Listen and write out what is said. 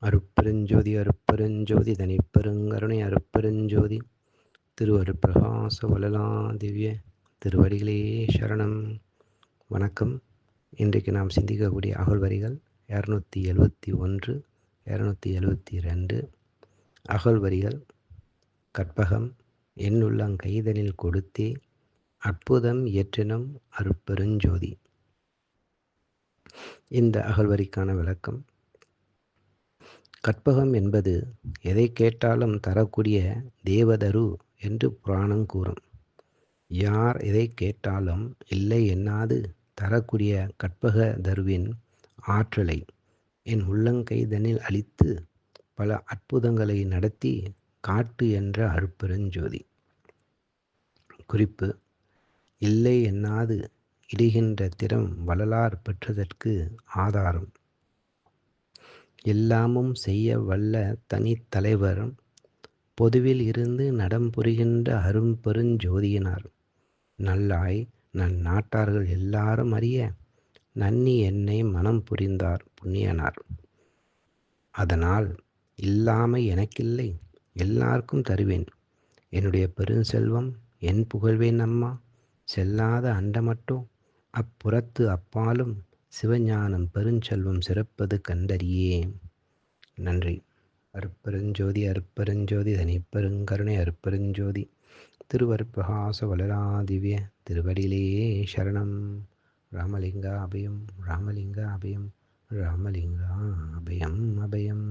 அருட்பெருஞ்சோதி அருட்பெருஞ்சோதி தனிப்பெருங்கருணை அருட்பெருஞ்சோதி திருவருட்பிரகாச வளலா திவ்ய திருவடிகளே சரணம். வணக்கம். இன்றைக்கு நாம் சிந்திக்கக்கூடிய அகழ்வரிகள் 271 272. அகழ்வரிகள்: கற்பகம் என்னுள்ளங்கைதனில் கொடுத்தே அற்புதம் இயற்றினம் அருட்பெருஞ்சோதி. இந்த அகழ்வரிக்கான விளக்கம்: கற்பகம் என்பது எதை கேட்டாலும் தரக்கூடிய தேவதரு என்று புராணம் கூறும். யார் எதை கேட்டாலும் இல்லை என்னாது தரக்கூடிய கற்பக தருவின் ஆற்றலை என் உள்ளங்கைதனில் அளித்து பல அற்புதங்களை நடத்தி காட்டு என்ற அருட்பெருஞ்சோதி. குறிப்பு: இல்லை என்னாது இடுகின்ற திறம் வள்ளலார் பெற்றதற்கு ஆதாரம்: எல்லாமும் செய்ய வல்ல தனித்தலைவர் பொதுவில் இருந்து நடம்புரிகின்ற அரும்பெருஞ்சோதியினார் நல்லாய் நன்னாட்டார்கள் எல்லாரும் அறிய நன்னி என்னை மனம் புரிந்தார் புண்ணியனார். அதனால் இல்லாமை எனக்கில்லை எல்லாருக்கும் தருவேன் என்னுடைய பெருஞ்செல்வம் என் புகழ்வேன் அம்மா செல்லாத அண்டமட்டோ அப்புறத்து அப்பாலும் சிவஞானம் பெருஞ்செல்வம் சிறப்பது கண்டறியே. நன்றி. அருட்பெருஞ்சோதி அருட்பெருஞ்சோதி தனிப்பெருங்கருணை அருட்பெருஞ்சோதி திருவருட்பிரகாச வளலா திவ்ய திருவடிகளே சரணம். ராமலிங்கா அபயம் ராமலிங்கா அபயம் ராமலிங்கா அபயம் அபயம்.